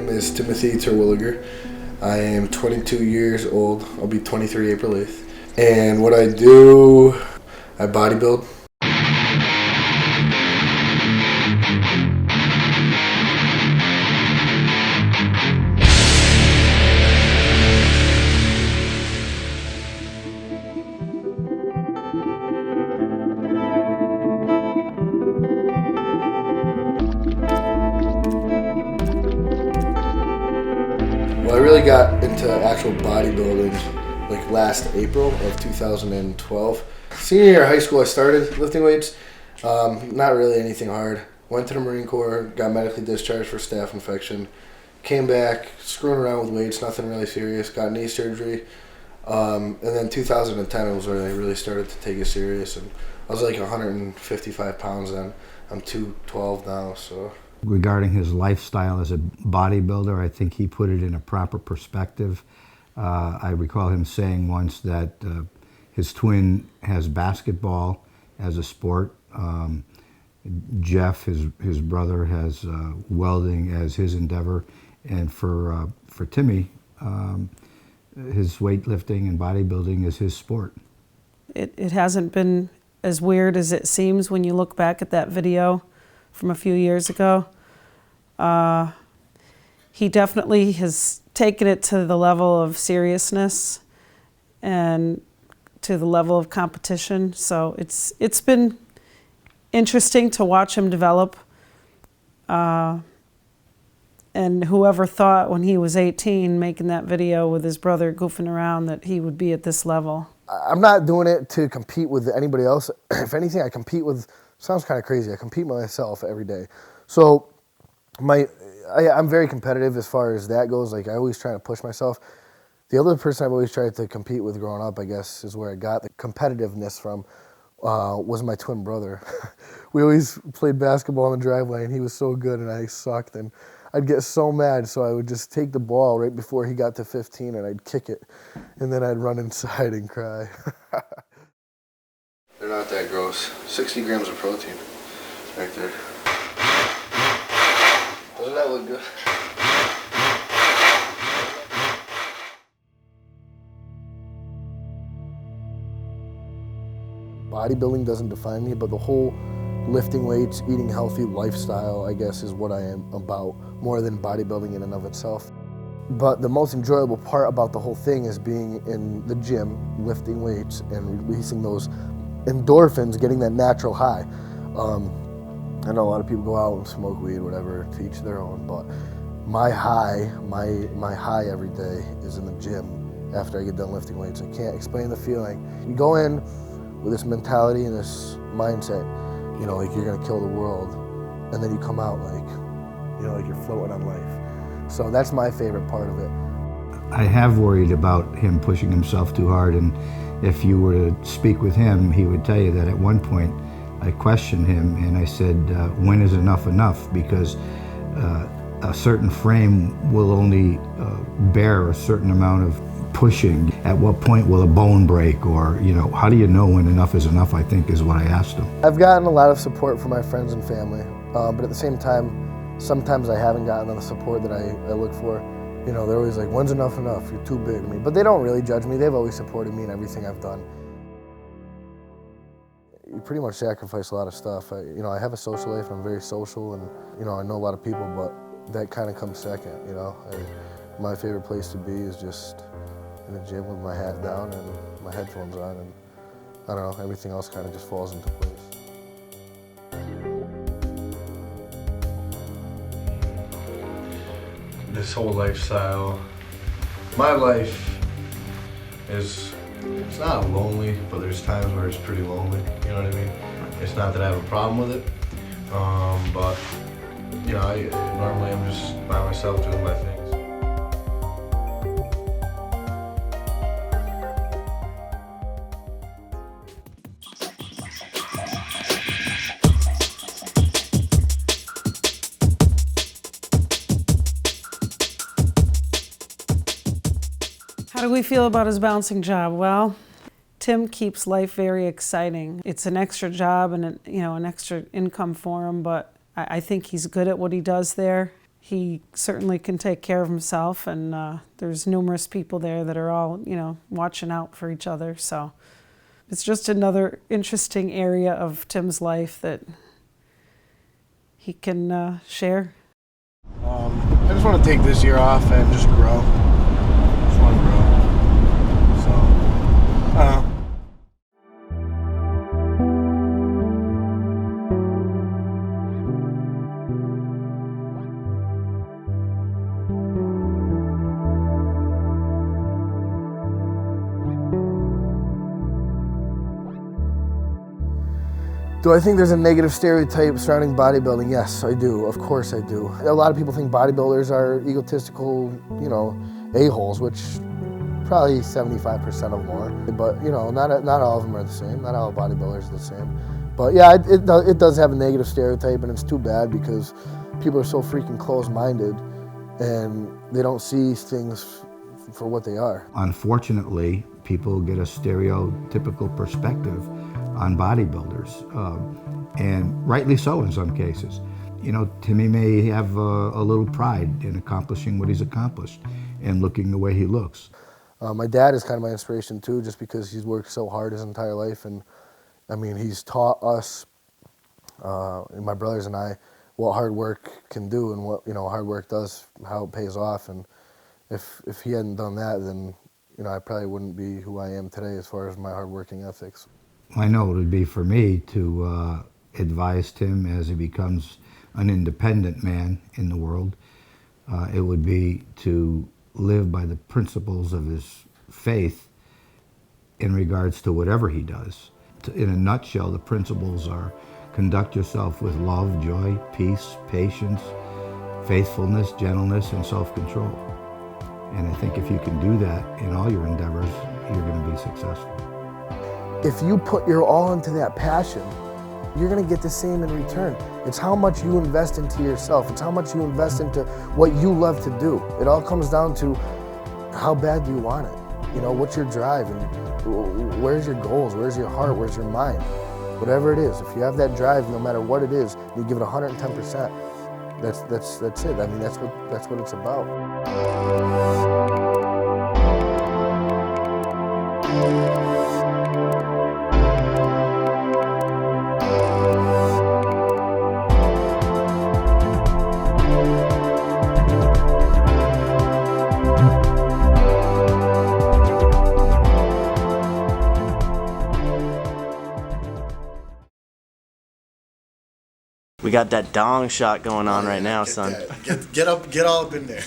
name is Timothy Terwilliger. I am 22 years old. I'll be 23 April 8th. And what I do, I bodybuild. Well, I really got into actual bodybuilding like last April of 2012. Senior year of high school, I started lifting weights. Not really anything hard. Went to the Marine Corps, got medically discharged for staph infection. Came back, screwing around with weights, nothing really serious. Got knee surgery. And then 2010 was when I really started to take it serious. And I was like 155 pounds then. I'm 212 now, so. Regarding his lifestyle as a bodybuilder, I think he put it in a proper perspective. I recall him saying once that his twin has basketball as a sport. Jeff, his brother, has welding as his endeavor. And for Timmy, his weightlifting and bodybuilding is his sport. It hasn't been as weird as it seems when you look back at that video from a few years ago. He definitely has taken it to the level of seriousness and to the level of competition. So it's been interesting to watch him develop. And whoever thought when he was 18 making that video with his brother goofing around that he would be at this level. I'm not doing it to compete with anybody else. If anything, I compete with, sounds kind of crazy, I compete with myself every day. So I'm very competitive as far as that goes. Like, I always try to push myself. The other person I've always tried to compete with growing up, I guess, is where I got the competitiveness from, was my twin brother. We always played basketball in the driveway, and he was so good, and I sucked. And I'd get so mad, so I would just take the ball right before he got to 15, and I'd kick it. And then I'd run inside and cry. They're not that gross. 60 grams of protein right there. Doesn't that look good? Bodybuilding doesn't define me, but the whole lifting weights, eating healthy lifestyle, I guess, is what I am about, more than bodybuilding in and of itself. But the most enjoyable part about the whole thing is being in the gym, lifting weights, and releasing those endorphins, getting that natural high. I know a lot of people go out and smoke weed, whatever, to each their own, but my high, my high every day is in the gym after I get done lifting weights. I can't explain the feeling. You go in with this mentality and this mindset, you know, like you're gonna kill the world, and then you come out like, you know, like you're floating on life. So that's my favorite part of it. I have worried about him pushing himself too hard, and if you were to speak with him, he would tell you that at one point I questioned him and I said, when is enough enough? Because a certain frame will only bear a certain amount of pushing. At what point will a bone break, or, you know, how do you know when enough is enough, I think is what I asked him. I've gotten a lot of support from my friends and family, but at the same time, sometimes I haven't gotten the support that I look for. You know, they're always like, when's enough enough? You're too big to me. But they don't really judge me. They've always supported me in everything I've done. You pretty much sacrifice a lot of stuff. You know, I have a social life, I'm very social, and, you know, I know a lot of people, but that kind of comes second, you know. My favorite place to be is just in the gym with my hat down and my headphones on, and I don't know, everything else kind of just falls into place. This whole lifestyle, my life is, it's not lonely, but there's times where it's pretty lonely, you know what I mean? It's not that I have a problem with it, but, you know, normally I'm just by myself doing my things. How do we feel about his bouncing job? Well, Tim keeps life very exciting. It's an extra job and an extra income for him, but I think he's good at what he does there. he certainly can take care of himself, and there's numerous people there that are all, watching out for each other. So it's just another interesting area of Tim's life that he can share. I just want to take this year off and just grow. Just want to grow. So, I don't know. Do I think there's a negative stereotype surrounding bodybuilding? Yes, I do. Of course I do. A lot of people think bodybuilders are egotistical, a-holes, which probably 75% of them are. But, not all of them are the same. Not all bodybuilders are the same. But yeah, it does have a negative stereotype, and it's too bad because people are so freaking closed-minded and they don't see things for what they are. Unfortunately, people get a stereotypical perspective on bodybuilders, and rightly so in some cases. Timmy may have a little pride in accomplishing what he's accomplished and looking the way he looks. My dad is kind of my inspiration too, just because he's worked so hard his entire life, and he's taught us, and my brothers and I, what hard work can do and what hard work does, how it pays off. And if he hadn't done that, then I probably wouldn't be who I am today as far as my hard working ethics. I know it would be for me to advise Tim as he becomes an independent man in the world. It would be to live by the principles of his faith in regards to whatever he does. In a nutshell, the principles are: conduct yourself with love, joy, peace, patience, faithfulness, gentleness, and self-control. And I think if you can do that in all your endeavors, you're going to be successful. If you put your all into that passion, you're going to get the same in return. It's how much you invest into yourself. It's how much you invest into what you love to do. It all comes down to how bad do you want it? What's your drive, and where's your goals? Where's your heart? Where's your mind? Whatever it is, if you have that drive, no matter what it is, you give it 110%. That's it. That's what it's about. We got that dong shot going on right now, son. Get all up in there.